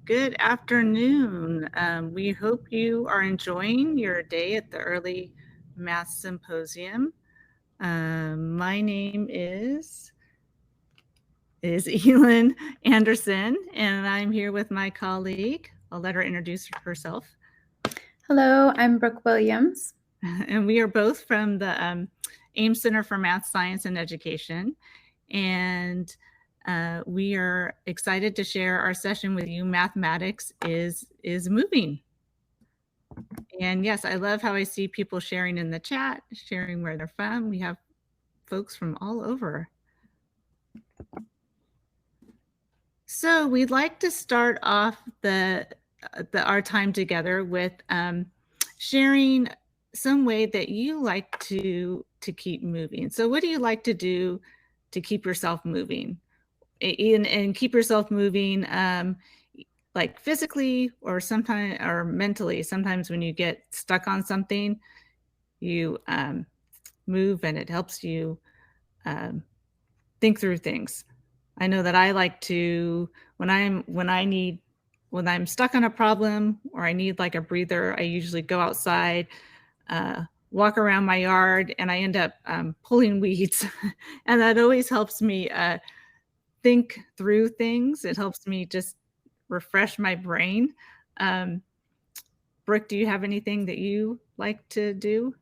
Good afternoon. We hope you are enjoying your day at the Early Math Symposium. My name is Elin Anderson, and I'm here with my colleague. I'll let her introduce herself. Hello, I'm Brooke Williams. And we are both from the Ames Center for Math, Science, and Education. And we are excited to share our session with you. Mathematics is moving. And yes, I love how I see people sharing in the chat, sharing where they're from. We have folks from all over. So we'd like to start off our time together with sharing some way that you like to keep moving. So what do you like to do to keep yourself moving? And keep yourself moving like physically or sometimes or mentally. Sometimes when you get stuck on something, you move and it helps you think through things. I know that I like to when I'm stuck on a problem or I need like a breather, I usually go outside, walk around my yard, and I end up pulling weeds, and that always helps me think through things. It helps me just refresh my brain. Brooke, do you have anything that you like to do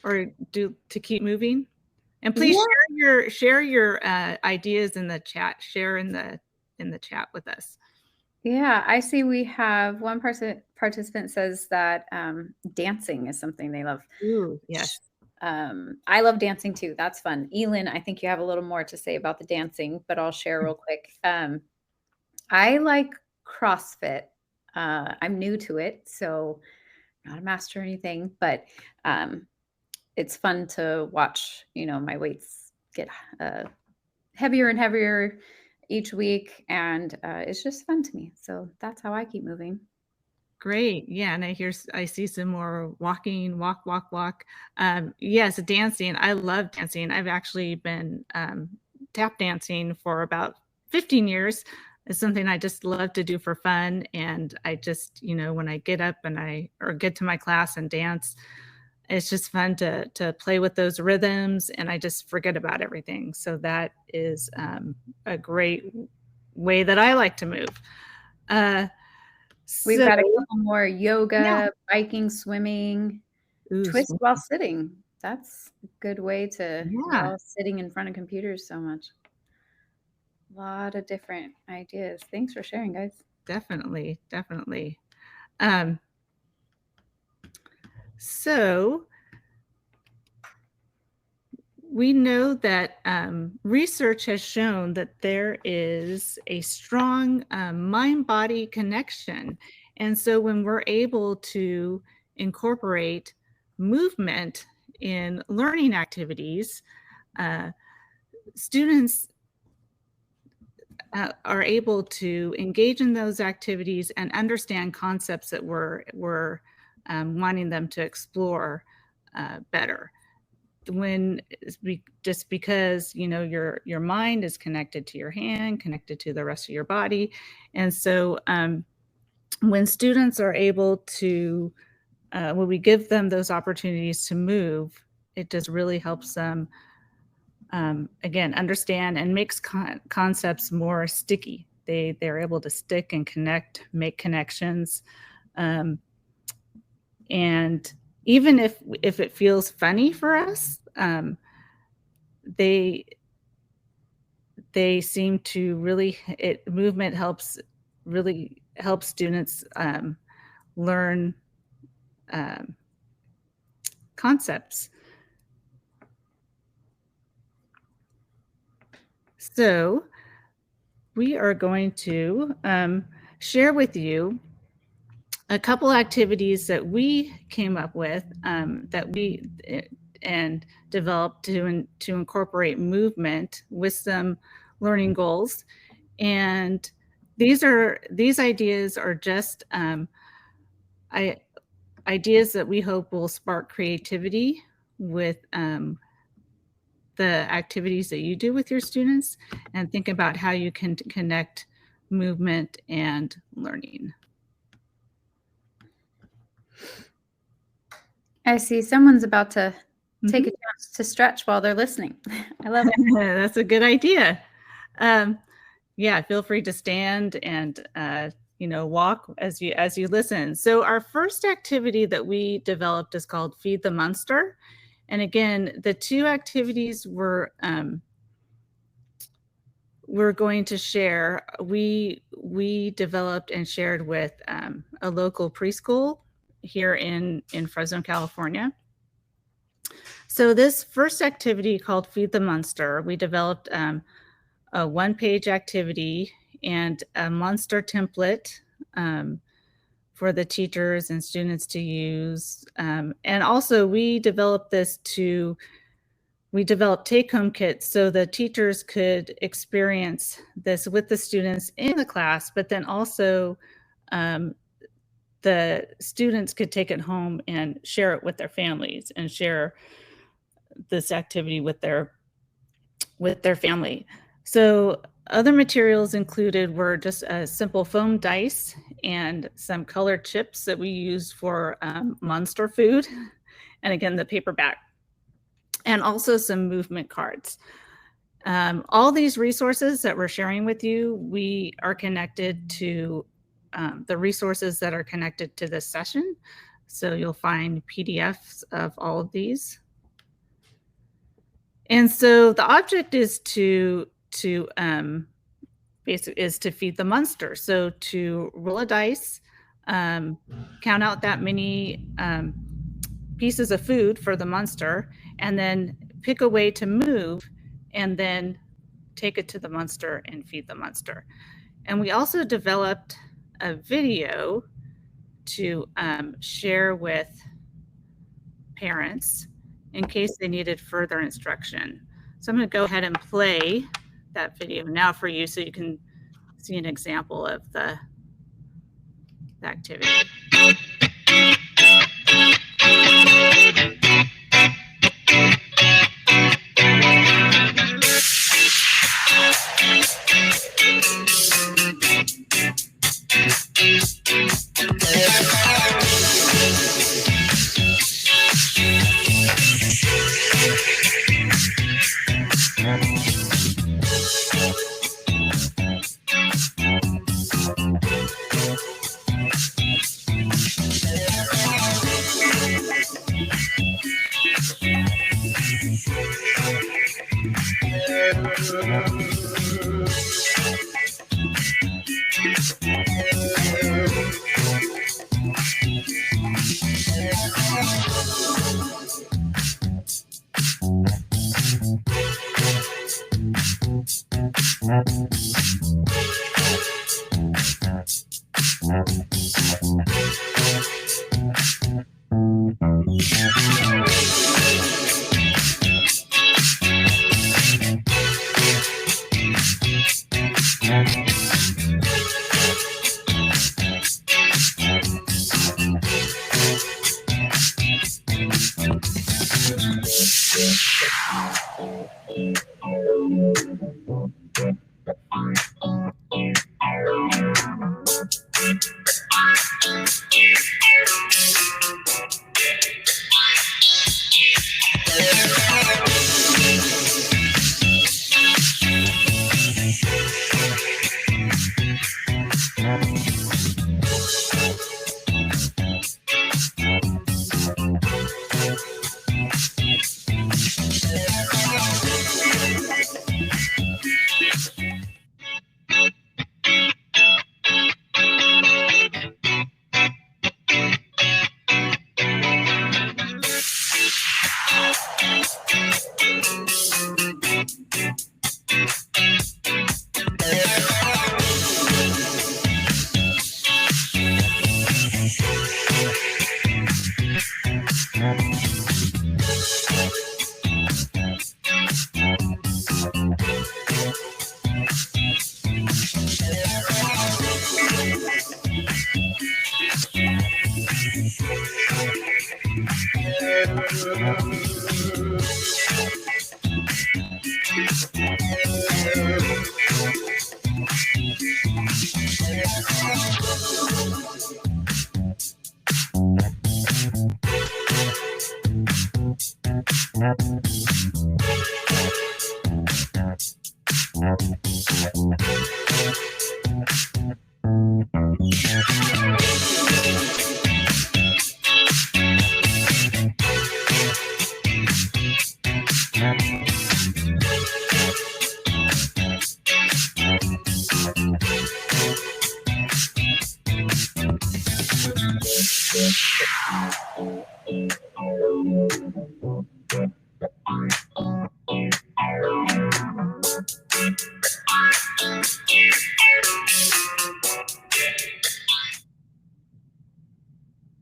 or do to keep moving? And please share your ideas in the chat. Share in the chat with us. Yeah, I see we have one participant says that dancing is something they love. Ooh, yes. I love dancing too. That's fun. Elin, I think you have a little more to say about the dancing, but I'll share real quick. I like CrossFit. I'm new to it, so not a master or anything, but it's fun to watch, my weights get heavier and heavier each week, and it's just fun to me. So that's how I keep moving. Great. Yeah. And I see some more walking, walk. Yes, dancing. I love dancing. I've actually been tap dancing for about 15 years. It's something I just love to do for fun. And I just, when I get up or get to my class and dance, it's just fun to play with those rhythms, and I just forget about everything. So that is a great way that I like to move. We've got a couple more: yoga, yeah. biking, swimming, twist while sitting. That's a good way to, we're all sitting in front of computers so much. A lot of different ideas. Thanks for sharing, guys. Definitely. So we know that research has shown that there is a strong mind-body connection. And so when we're able to incorporate movement in learning activities, students are able to engage in those activities and understand concepts that we're wanting them to explore better. Just because your mind is connected to your hand, connected to the rest of your body, and so when students are able to, when we give them those opportunities to move, it just really helps them again understand and makes concepts more sticky. They're able to stick and connect, make connections, and even if it feels funny for us, they seem to really, movement really helps students learn concepts. So we are going to share with you a couple activities that we came up with that we and developed to incorporate movement with some learning goals. And these ideas are just ideas that we hope will spark creativity with the activities that you do with your students, and think about how you can connect movement, and learning. I see someone's about to take a chance to stretch while they're listening. I love it. That's a good idea. Yeah, feel free to stand and walk as you listen. So our first activity that we developed is called Feed the Monster. And again, the two activities we're going to share, we developed and shared with a local preschool here in Fresno, California. So this first activity called Feed the Monster, we developed a one-page activity and a monster template for the teachers and students to use. And also we developed take-home kits so the teachers could experience this with the students in the class, but then also the students could take it home and share it with their families and share this activity with their family. So other materials included were just a simple foam dice and some colored chips that we use for monster food. And again, the paperback, and also some movement cards. All these resources that we're sharing with you, we are connected to the resources that are connected to this session. So you'll find PDFs of all of these. And so the object is to feed the monster. So to roll a dice, count out that many pieces of food for the monster, and then pick a way to move, and then take it to the monster and feed the monster. And we also developed a video to share with parents in case they needed further instruction. So I'm going to go ahead and play that video now for you so you can see an example of the activity.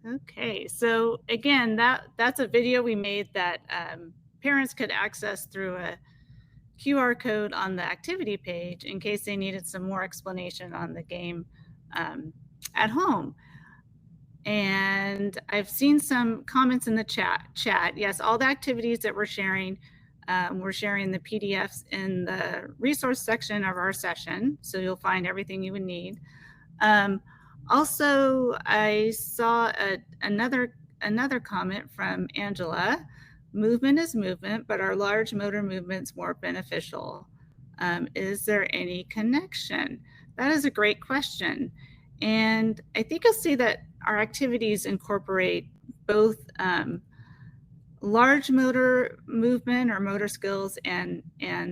Okay, so again, that's a video we made that parents could access through a QR code on the activity page in case they needed some more explanation on the game at home. And I've seen some comments in the chat. Yes, all the activities that we're sharing the PDFs in the resource section of our session, so you'll find everything you would need. Also, I saw another comment from Angela. Movement is movement, but are large motor movements more beneficial? Is there any connection? That is a great question. And I think you'll see that our activities incorporate both large motor movement or motor skills and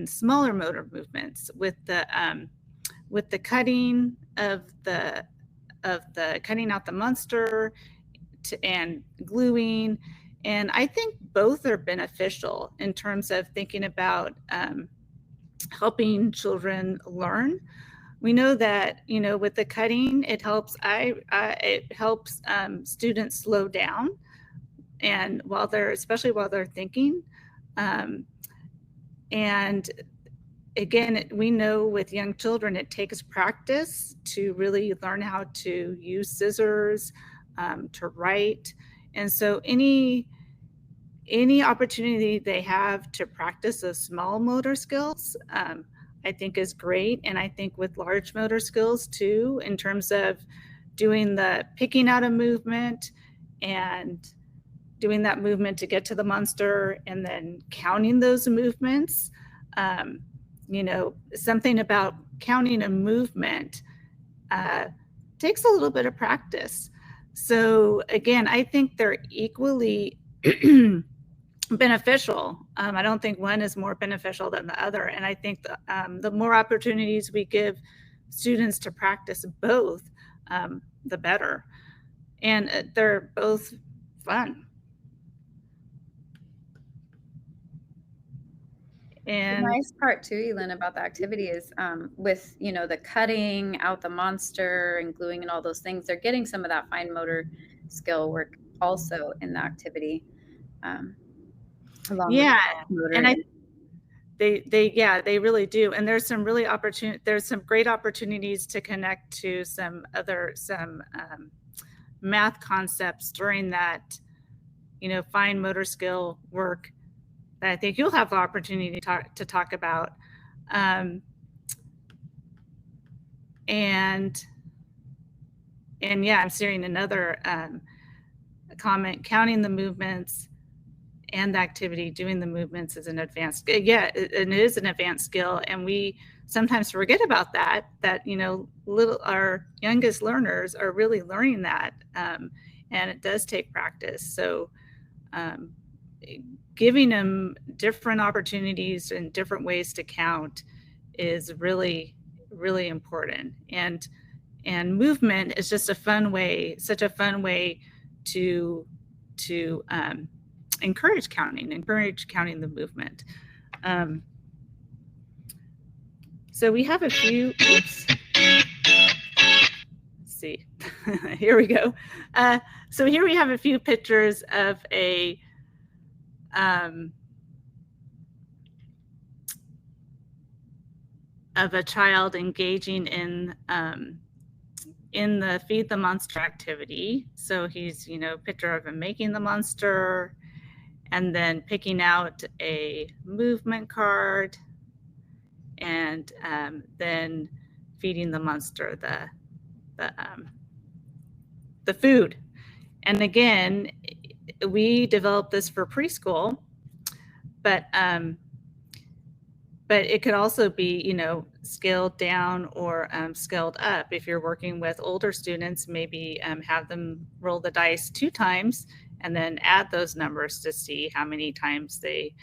smaller motor movements with the cutting of the cutting out the monster and gluing. And I think both are beneficial in terms of thinking about helping children learn. We know that, you know, with the cutting, it helps students slow down, and especially while they're thinking. And again, we know with young children, it takes practice to really learn how to use scissors, to write. And so any opportunity they have to practice those small motor skills, I think is great. And I think with large motor skills too, in terms of doing the picking out a movement and doing that movement to get to the monster and then counting those movements. You know, something about counting a movement takes a little bit of practice. So again, I think they're equally beneficial. I don't think one is more beneficial than the other. And I think the more opportunities we give students to practice both, the better. And they're both fun. And the nice part too, Elin, about the activity is with, you know, the cutting out the monster and gluing and all those things, they're getting some of that fine motor skill work also in the activity. Yeah, and they really do. And there's some great opportunities to connect to some math concepts during that, you know, fine motor skill work that I think you'll have the opportunity to talk about. And yeah, I'm seeing another comment, counting the movements and the activity, doing the movements is an advanced, yeah, it is an advanced skill. And we sometimes forget about that, you know, our youngest learners are really learning that. And it does take practice. So giving them different opportunities and different ways to count is really, really important. And movement is just such a fun way to encourage counting the movement. So we have a few, oops. Let's see, here we go. So here we have a few pictures of a child engaging in the Feed the Monster activity. So he's, you know, picture of him making the monster and then picking out a movement card and then feeding the monster the food. And again, we developed this for preschool, but it could also be, you know, scaled down or scaled up. If you're working with older students, maybe have them roll the dice 2 times and then add those numbers to see how many times they,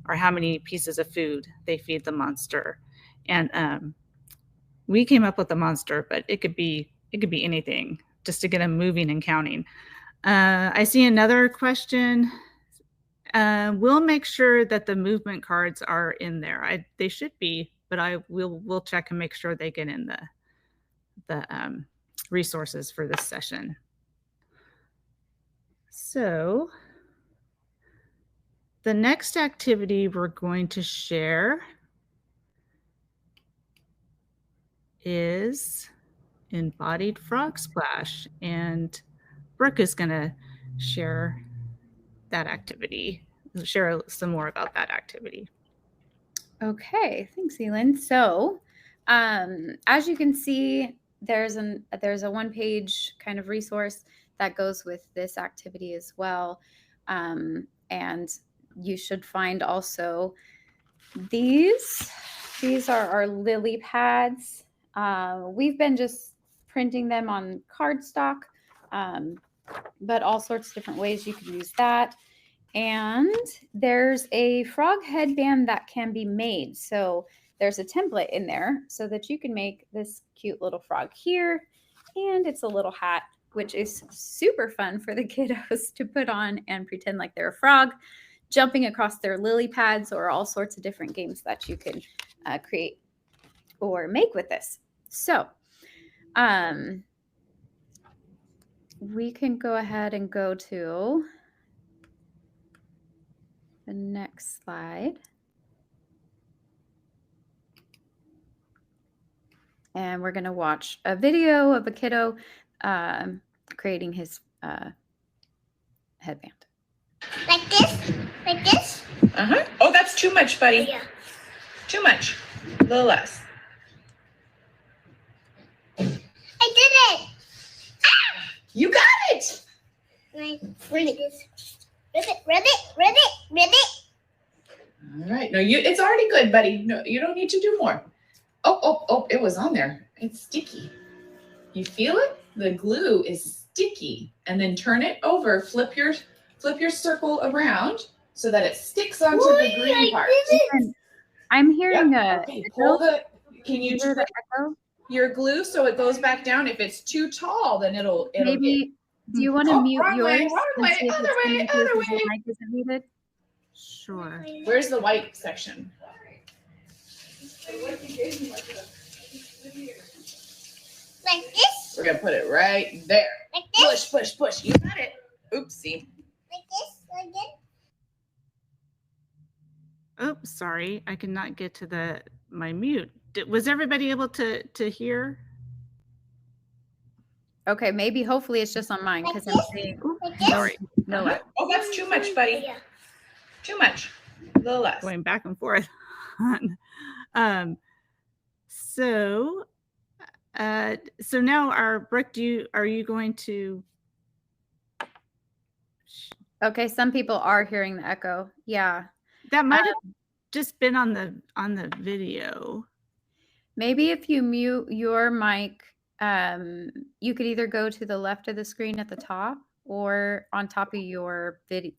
or how many pieces of food they feed the monster. And we came up with a monster, but it could be anything just to get them moving and counting. I see another question. We'll make sure that the movement cards are in there. They should be, but we'll check and make sure they get in the resources for this session. So the next activity we're going to share is Embodied Frog Splash, and Brooke is going to share that activity, share some more about that activity. Okay, thanks, Elin. So, as you can see, there's a one-page kind of resource that goes with this activity as well, and you should find also these. These are our lily pads. We've been just printing them on cardstock, but all sorts of different ways you can use that. And there's a frog headband that can be made. So there's a template in there so that you can make this cute little frog here. And it's a little hat, which is super fun for the kiddos to put on and pretend like they're a frog, jumping across their lily pads, or all sorts of different games that you can create or make with this. So we can go ahead and go to the next slide. And we're going to watch a video of a kiddo creating his headband. Like this? Like this? Uh-huh. Oh, that's too much, buddy. Yeah. Too much. A little less. I did it! You got it! Like this. Ribbit, ribbit, ribbit, ribbit. All right. No, it's already good, buddy. No, you don't need to do more. Oh, it was on there. It's sticky. You feel it? The glue is sticky. And then turn it over. Flip your circle around so that it sticks onto the green part. I'm hearing Okay, pull can you hear the twist echo? your glue so it goes back down? If it's too tall, then it'll Maybe, do you want to mute wrong yours? way, wrong and way, see if other it's coming way, through other because your way. mic isn't muted? Sure. Where's the white section? Like this? We're gonna put it right there. Like this? Push. You got it. Oopsie. Like this? Like this? Oh, sorry. I cannot get to my mute. Was everybody able to hear? Okay, maybe hopefully it's just on mine because I'm seeing Like this? Sorry. no. Oh, that's too much, buddy. Yeah. Too much. A little less. Going back and forth. So now, Brooke, are you going to? Okay, some people are hearing the echo. Yeah. That might have just been on the video. Maybe if you mute your mic, you could either go to the left of the screen at the top or on top of your video,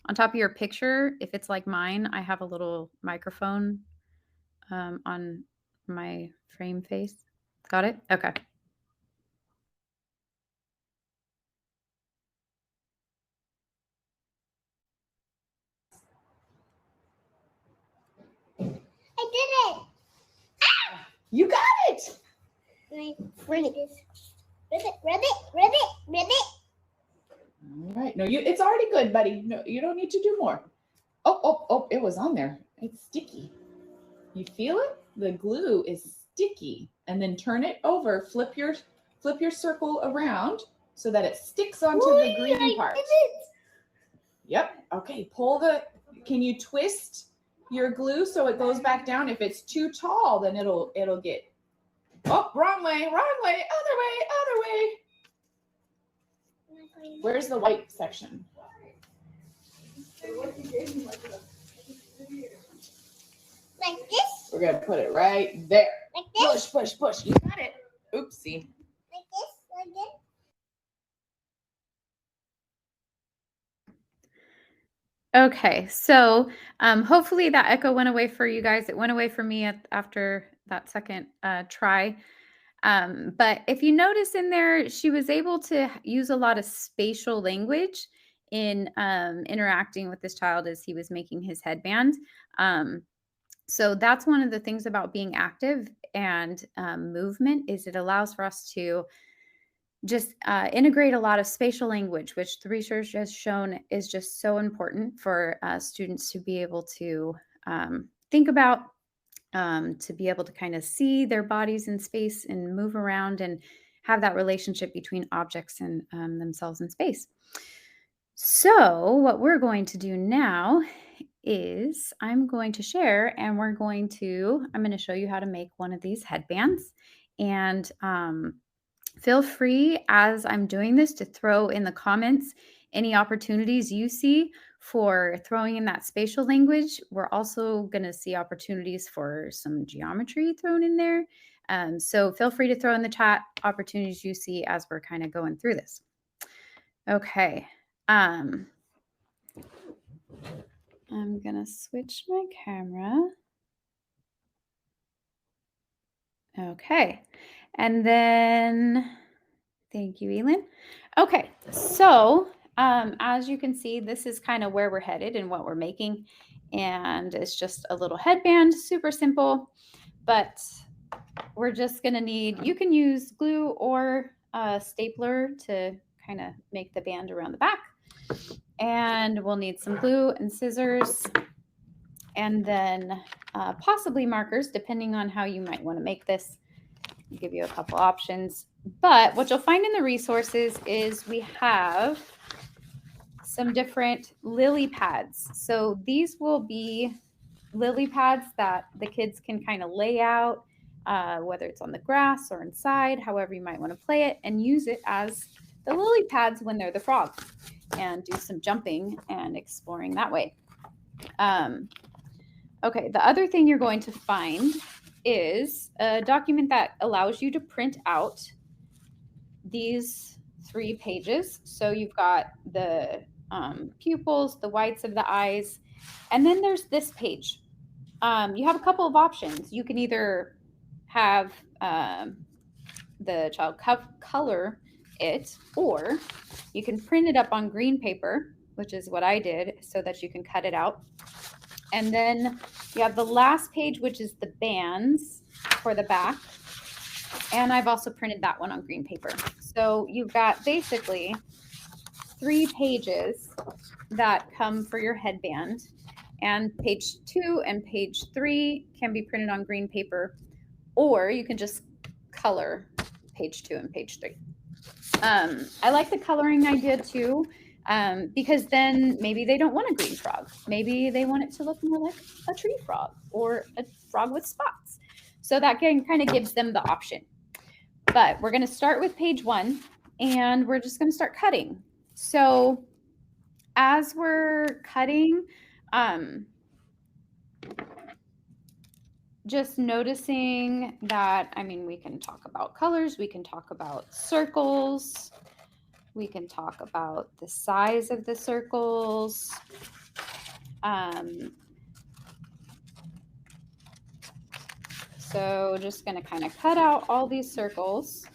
on top of your picture. If it's like mine, I have a little microphone on my frame face. Got it? Okay. I did it! You got it. Like this. Ribbit, ribbit, ribbit, ribbit. All right. No, it's already good, buddy. No, you don't need to do more. Oh, it was on there. It's sticky. You feel it? The glue is sticky. And then turn it over. Flip your circle around so that it sticks onto the green part. Yep. Okay. Can you twist your glue so it goes back down? If it's too tall, then it'll get. Oh, wrong way, other way. Where's the white section? We're going to put it right there. Like this? Push. You got it. Oopsie. Like this? Again? Okay, so hopefully that echo went away for you guys. It went away for me after that second try. But if you notice in there, she was able to use a lot of spatial language in interacting with this child as he was making his headband. So that's one of the things about being active and movement is it allows for us to just integrate a lot of spatial language, which the research has shown is just so important for students to be able to think about, to be able to kind of see their bodies in space and move around and have that relationship between objects and themselves in space. So what we're going to do now is I'm going to share and I'm going to show you how to make one of these headbands. And feel free as I'm doing this to throw in the comments any opportunities you see for throwing in that spatial language. We're also going to see opportunities for some geometry thrown in there. So feel free to throw in the chat opportunities you see as we're kind of going through this. Okay. I'm going to switch my camera. Okay. And then, thank you, Elin. Okay, so as you can see, this is kind of where we're headed and what we're making. And it's just a little headband, super simple, but we're just gonna need, you can use glue or a stapler to kind of make the band around the back. And we'll need some glue and scissors and then possibly markers, depending on how you might want to make this. I'll give you a couple options. But what you'll find in the resources is we have some different lily pads. So these will be lily pads that the kids can kind of lay out, whether it's on the grass or inside, however you might want to play it, and use it as the lily pads when they're the frogs and do some jumping and exploring that way. Okay, the other thing you're going to find is a document that allows you to print out these 3 pages. So you've got the pupils, the whites of the eyes, and then there's this page. You have a couple of options. You can either have the child color it, or you can print it up on green paper, which is what I did, so that you can cut it out. And then you have the last page, which is the bands for the back. And I've also printed that one on green paper. So you've got basically 3 pages that come for your headband. And page 2 and page 3 can be printed on green paper, or you can just color page 2 and page 3. I like the coloring idea too, because then maybe they don't want a green frog. Maybe they want it to look more like a tree frog or a frog with spots. So that kind of gives them the option. But we're going to start with page 1 and we're just going to start cutting. So as we're cutting, just noticing that, I mean, we can talk about colors, we can talk about circles, we can talk about the size of the circles. So just going to kind of cut out all these circles.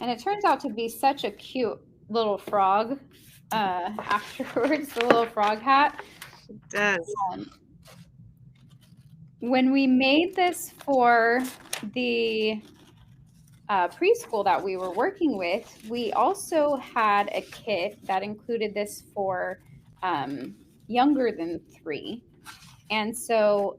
And it turns out to be such a cute little frog afterwards, the little frog hat. It does. When we made this for the preschool that we were working with, we also had a kit that included this for younger than 3. And so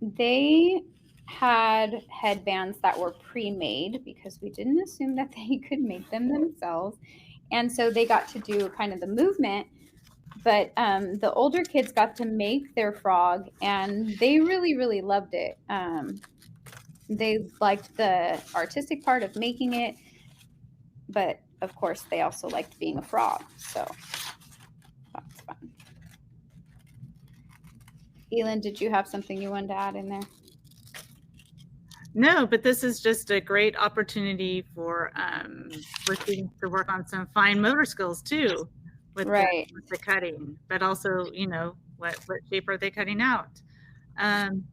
they had headbands that were pre-made because we didn't assume that they could make them themselves. And so they got to do kind of the movement, but the older kids got to make their frog and they really, really loved it. They liked the artistic part of making it, but of course they also liked being a frog. So that's fun. Elin, did you have something you wanted to add in there? No, but this is just a great opportunity for students to work on some fine motor skills too, with Right. with the cutting. But also, you know, what shape are they cutting out? I'm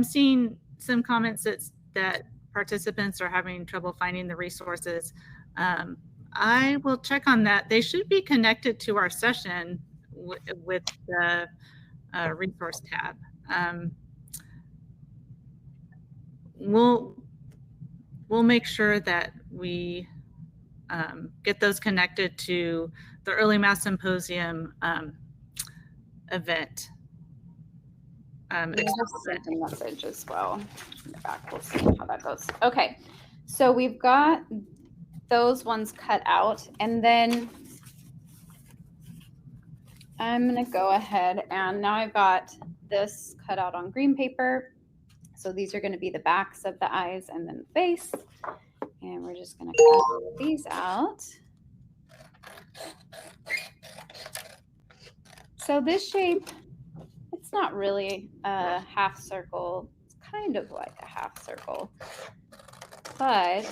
seeing some comments that participants are having trouble finding the resources. I will check on that. They should be connected to our session with the resource tab. We'll make sure that we get those connected to the Early Math Symposium event. I sent a message as well. Back. We'll see how that goes. Okay, so we've got those ones cut out, and then I'm gonna go ahead and now I've got this cut out on green paper. So these are going to be the backs of the eyes and then the face. And we're just going to cut these out. So this shape, it's not really a half circle. It's kind of like a half circle. But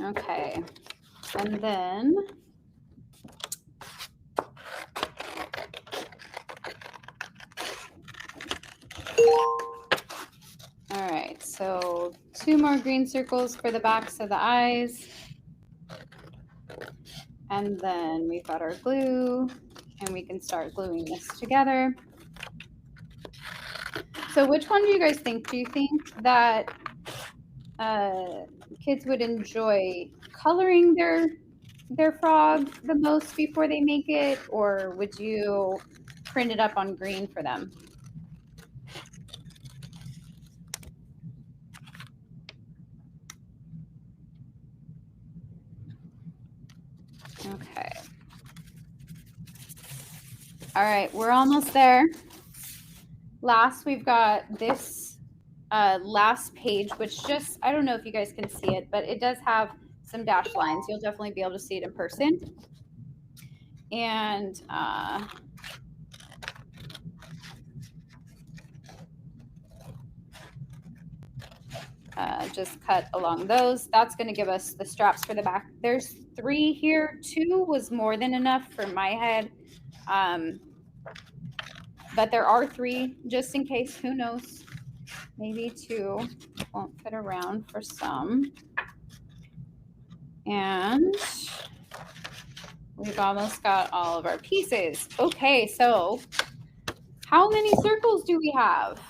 okay. And then all right, so 2 more green circles for the backs of the eyes. And then we've got our glue, and we can start gluing this together. So which one do you guys think? Do you think that kids would enjoy coloring their frog the most before they make it, or would you print it up on green for them? Okay. All right, we're almost there. Last, we've got this last page, which just, I don't know if you guys can see it, but it does have some dashed lines. You'll definitely be able to see it in person. And just cut along those. That's going to give us the straps for the back. There's 3 here. 2 was more than enough for my head. But there are 3 just in case. Who knows? Maybe 2 won't fit around for some. And we've almost got all of our pieces. Okay, so how many circles do we have?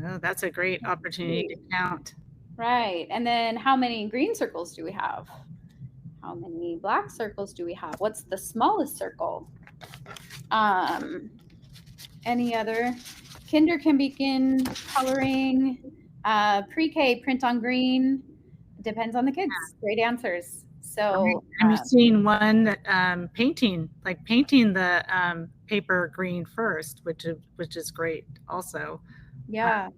Oh, that's a great opportunity to count. Right. And then how many green circles do we have? How many black circles do we have? What's the smallest circle? Any other? Kinder can begin coloring. Pre-K, print on green. Depends on the kids. Great answers. So I'm seeing one that painting the paper green first, which is great also. Yeah.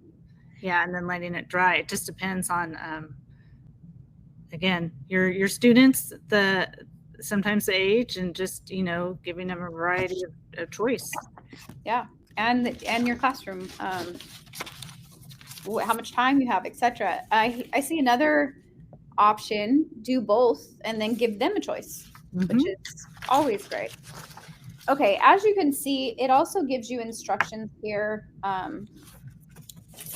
Yeah, and then letting it dry. It just depends on again, your students, sometimes the age, and just, you know, giving them a variety of choice. Yeah. And your classroom, how much time you have, etc. I see another option, do both and then give them a choice, which is always great. Okay, as you can see, it also gives you instructions here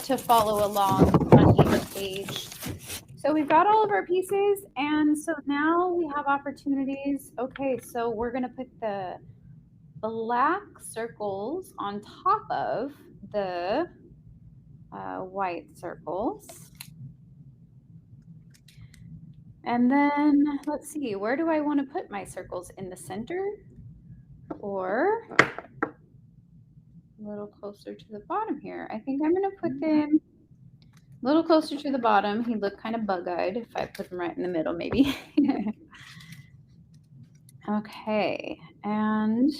to follow along on either page. So we've got all of our pieces, and so now we have opportunities. Okay, so we're going to put the black circles on top of the white circles. And then let's see, where do I want to put my circles? In the center or a little closer to the bottom here? I think I'm going to put them a little closer to the bottom. He looked kind of bug-eyed if I put them right in the middle, maybe. Okay, and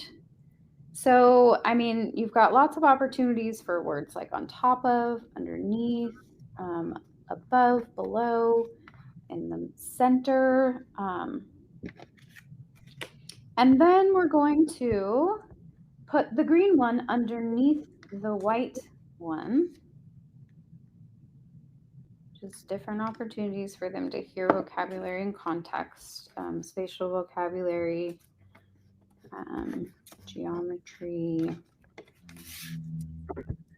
so, I mean, you've got lots of opportunities for words like on top of, underneath, above, below, in the center. And then we're going to put the green one underneath the white one. Just different opportunities for them to hear vocabulary and context, spatial vocabulary, geometry.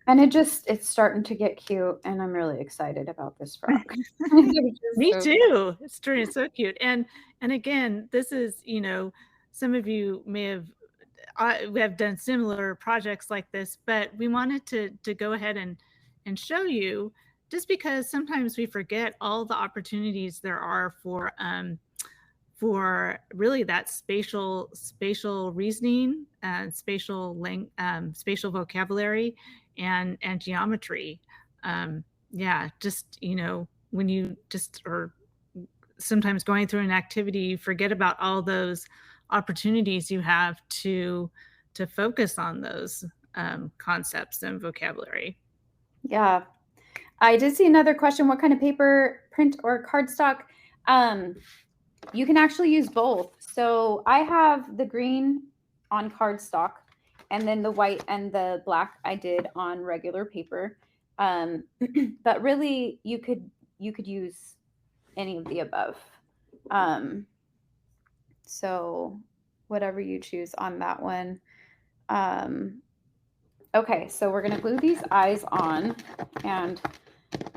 And it's starting to get cute, and I'm really excited about this frog. Me too. It's turning so cute. And again, this is, some of you may have we have done similar projects like this, but we wanted to go ahead and show you, just because sometimes we forget all the opportunities there are for really that spatial reasoning and spatial vocabulary and geometry. Yeah, just when you just are sometimes going through an activity, you forget about all those opportunities you have to focus on those concepts and vocabulary. Yeah. I did see another question. What kind of paper, print or cardstock? You can actually use both. So I have the green on cardstock, and then the white and the black I did on regular paper. But really, you could use any of the above. So whatever you choose on that one. Okay, so we're going to glue these eyes on, and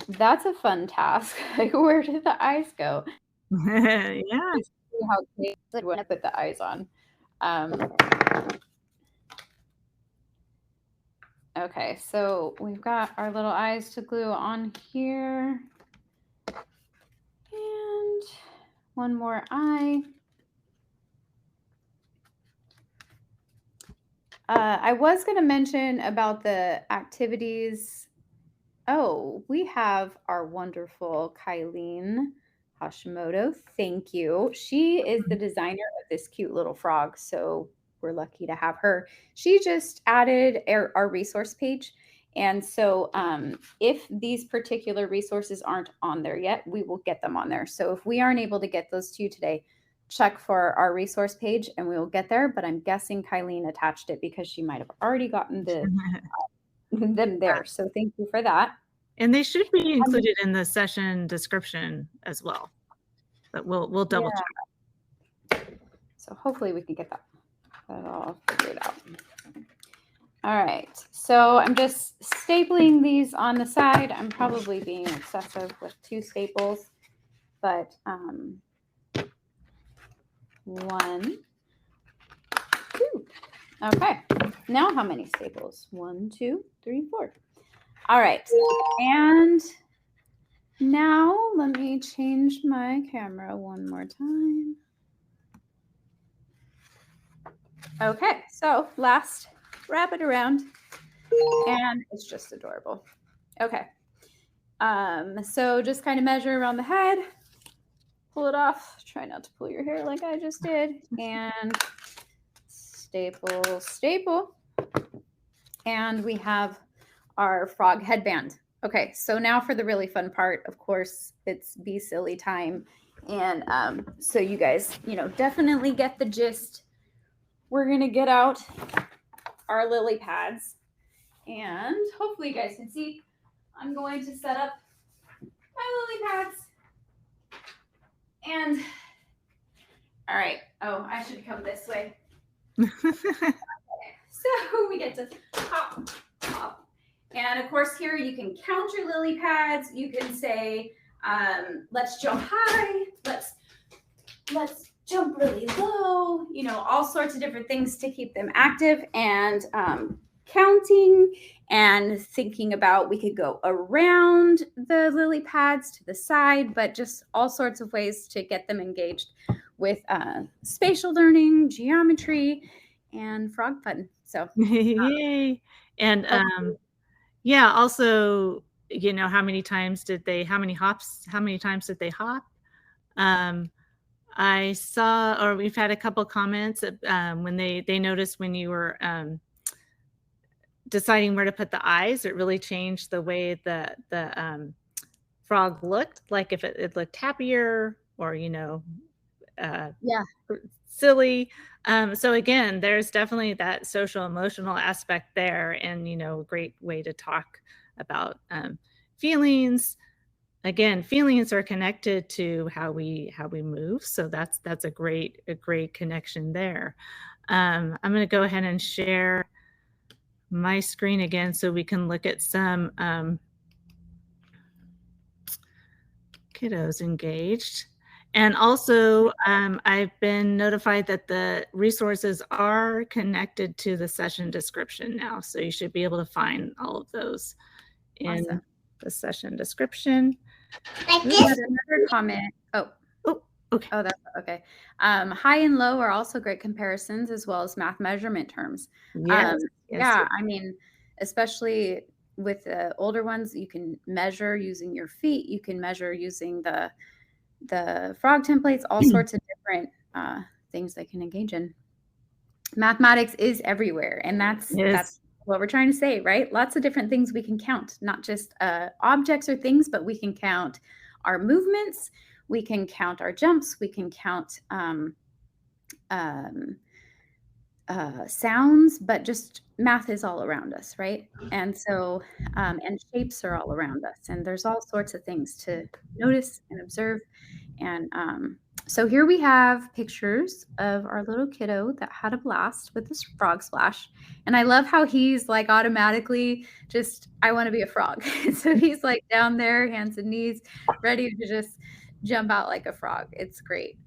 that's a fun task. Where did the eyes go? Yeah. See how they when I put the eyes on. Okay, so we've got our little eyes to glue on here. And one more eye. I was going to mention about the activities. Oh, we have our wonderful Kylene Hashimoto. Thank you. She is the designer of this cute little frog, so we're lucky to have her. She just added our resource page. And so if these particular resources aren't on there yet, we will get them on there. So if we aren't able to get those to you today, check for our resource page and we will get there. But I'm guessing Kylene attached it because she might have already gotten them there. So thank you for that. And they should be included in the session description as well. But we'll double check. So hopefully we can get that all figured out. All right. So I'm just stapling these on the side. I'm probably being excessive with 2 staples, but 1, 2. Okay. Now how many staples? 1, 2, 3, 4. All right. And now let me change my camera one more time. Okay. So last wrap it around, and it's just adorable. Okay. So just kind of measure around the head, pull it off. Try not to pull your hair like I just did, and staple. And we have our frog headband. Okay, so now for the really fun part. Of course, it's Be Silly time. And so you guys, definitely get the gist. We're going to get out our lily pads. And hopefully you guys can see, I'm going to set up my lily pads. And, all right. Oh, I should come this way. So we get to hop, hop. And of course here you can count your lily pads. You can say, let's jump high. Let's jump really low. All sorts of different things to keep them active and counting and thinking about, we could go around the lily pads to the side, but just all sorts of ways to get them engaged with spatial learning, geometry, and frog fun. So yay. And yeah, also, how many times did they hop? I saw, or we've had a couple comments when they noticed when you were deciding where to put the eyes, it really changed the way the frog looked, like if it looked happier or, Yeah. silly. So again, there's definitely that social emotional aspect there, and a great way to talk about feelings. Again, feelings are connected to how we move, so that's a great connection there. I'm going to go ahead and share my screen again so we can look at some kiddos engaged. And also, I've been notified that the resources are connected to the session description now. So you should be able to find all of those in Awesome. the session description. Like We this. had another comment. Oh, Okay. oh, that's okay. High and low are also great comparisons, as well as math measurement terms. Yes. Yes. Yeah, I mean, especially with the older ones, you can measure using your feet. You can measure using the frog templates, all sorts of different things they can engage in. Mathematics is everywhere, and that's what we're trying to say, right? Lots of different things we can count, not just objects or things, but we can count our movements, we can count our jumps, we can count sounds, but just math is all around us, right? And so, and shapes are all around us, and there's all sorts of things to notice and observe. And so here we have pictures of our little kiddo that had a blast with this frog splash. And I love how he's like automatically just, I want to be a frog. So he's like down there, hands and knees, ready to just jump out like a frog. It's great.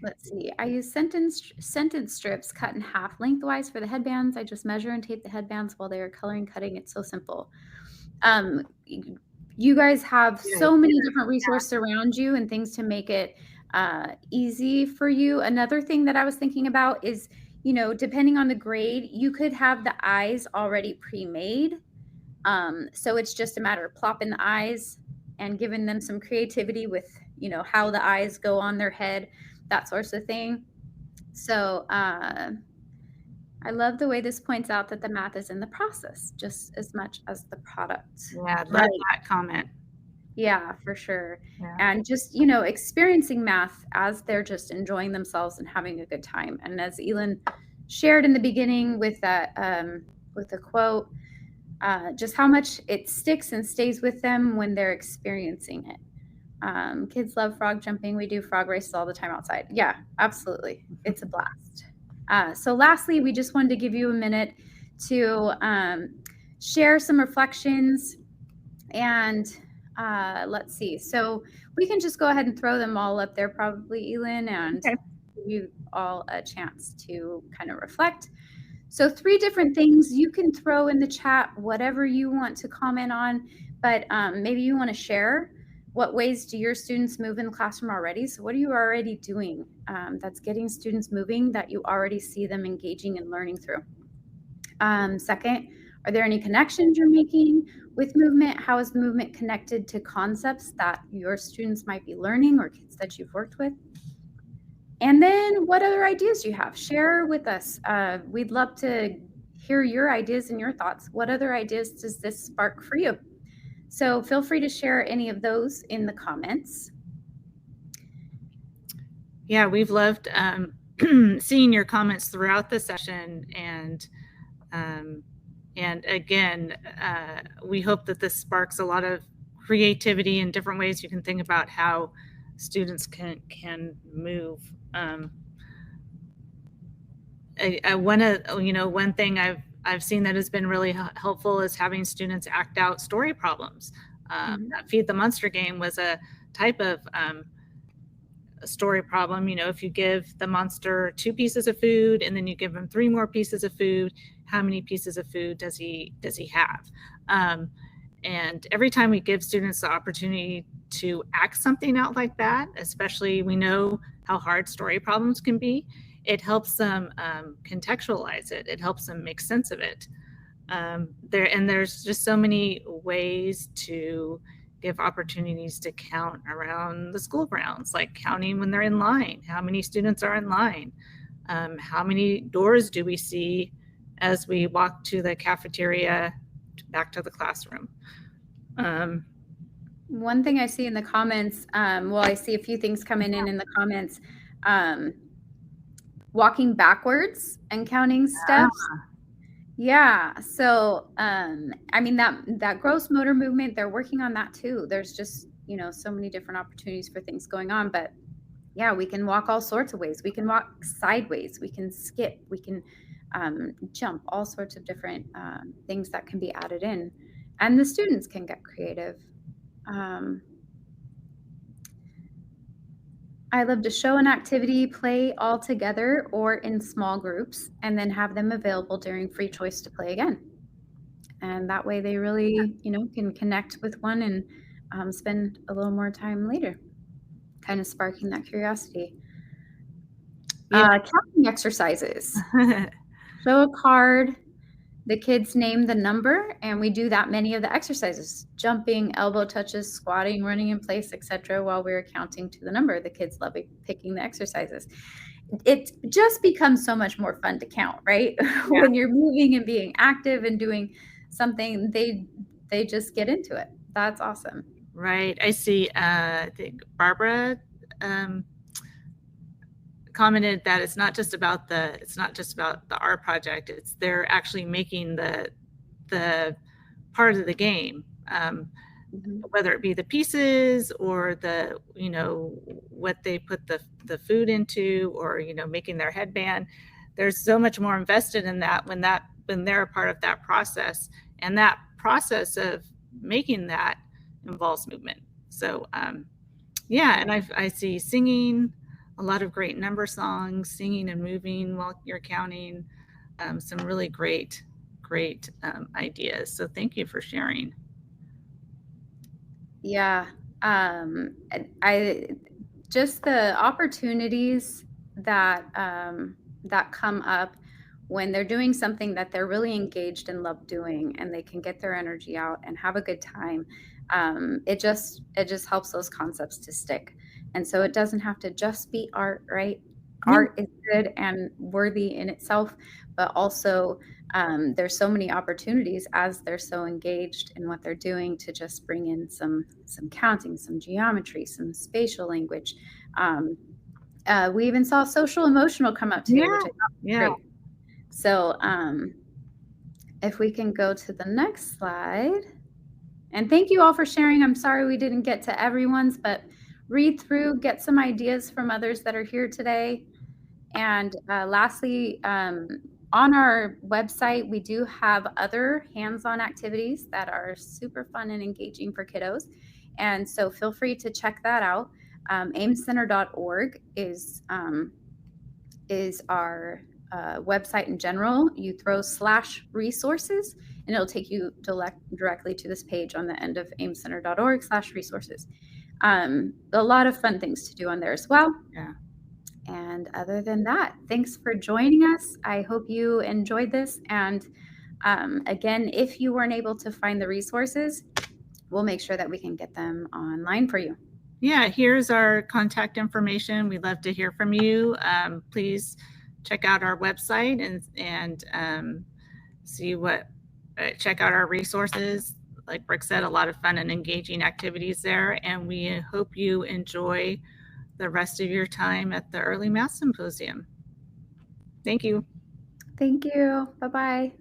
Let's see. I use sentence strips cut in half lengthwise for the headbands. I just measure and tape the headbands while they are coloring cutting. It's so simple. You guys have so many different resources around you and things to make it easy for you. Another thing that I was thinking about is, depending on the grade, you could have the eyes already pre-made. So it's just a matter of plopping the eyes and giving them some creativity with, how the eyes go on their head, that sort of thing. So I love the way this points out that the math is in the process just as much as the product. Yeah, I love that comment. Yeah, for sure. Yeah. And just, experiencing math as they're just enjoying themselves and having a good time. And as Elin shared in the beginning with that, with the quote, just how much it sticks and stays with them when they're experiencing it. Kids love frog jumping. We do frog races all the time outside. Yeah, absolutely. It's a blast. So lastly, we just wanted to give you a minute to share some reflections, and let's see. So we can just go ahead and throw them all up there probably, Elin, and give you all a chance to kind of reflect. So 3 different things you can throw in the chat, whatever you want to comment on, but maybe you want to share. What ways do your students move in the classroom already? So what are you already doing that's getting students moving that you already see them engaging and learning through? Second, are there any connections you're making with movement? How is the movement connected to concepts that your students might be learning or kids that you've worked with? And then what other ideas do you have? Share with us. We'd love to hear your ideas and your thoughts. What other ideas does this spark for you? So feel free to share any of those in the comments. Yeah, we've loved seeing your comments throughout the session, and again, we hope that this sparks a lot of creativity and different ways you can think about how students can move. One thing I've seen that has been really helpful is having students act out story problems. That Feed the Monster game was a type of a story problem. If you give the monster 2 pieces of food and then you give him 3 more pieces of food, how many pieces of food does he have? And every time we give students the opportunity to act something out like that, especially we know how hard story problems can be, it helps them contextualize it. It helps them make sense of it. There's just so many ways to give opportunities to count around the school grounds, like counting when they're in line. How many students are in line? How many doors do we see as we walk to the cafeteria back to the classroom? One thing I see in the comments, well, I see a few things coming in the comments. Walking backwards and counting steps. Yeah. So, I mean, that gross motor movement, they're working on that too. There's just, so many different opportunities for things going on. But yeah, we can walk all sorts of ways. We can walk sideways. We can skip. We can jump, all sorts of different things that can be added in. And the students can get creative. I love to show an activity, play all together or in small groups, and then have them available during free choice to play again. And that way they really, can connect with one and spend a little more time later, kind of sparking that curiosity. Yeah. Counting exercises. Show a card. The kids name the number, and we do that many of the exercises: jumping, elbow touches, squatting, running in place, etc. While we're counting to the number. The kids love picking the exercises. It just becomes so much more fun to count, right? Yeah. When you're moving and being active and doing something, they just get into it. That's awesome. Right. I see. I think Barbara commented that it's not just about the art project. It's they're actually making the part of the game, whether it be the pieces or the what they put the food into, or making their headband. There's so much more invested in that when they're a part of that process, and that process of making that involves movement. So yeah, and I see singing. A lot of great number songs, singing and moving while you're counting. Some really great ideas. So thank you for sharing. Yeah. I just the opportunities that that come up when they're doing something that they're really engaged and love doing, and they can get their energy out and have a good time. It just helps those concepts to stick. And so it doesn't have to just be art, right? Yeah. Art is good and worthy in itself, but also there's so many opportunities as they're so engaged in what they're doing to just bring in some counting, some geometry, some spatial language. We even saw social emotional come up today, which I thought was great. So if we can go to the next slide. And thank you all for sharing. I'm sorry we didn't get to everyone's, but read through, get some ideas from others that are here today. And lastly, on our website, we do have other hands-on activities that are super fun and engaging for kiddos. And so feel free to check that out. aimscenter.org is our website in general. You throw /resources and it'll take you directly to this page on the end of aimscenter.org/resources. A lot of fun things to do on there as well. Yeah. And other than that, thanks for joining us. I hope you enjoyed this. And again, if you weren't able to find the resources, we'll make sure that we can get them online for you. Yeah, here's our contact information. We'd love to hear from you. Please check out our website and see check out our resources. Like Brooke said, a lot of fun and engaging activities there. And we hope you enjoy the rest of your time at the Early Math Symposium. Thank you. Thank you. Bye-bye.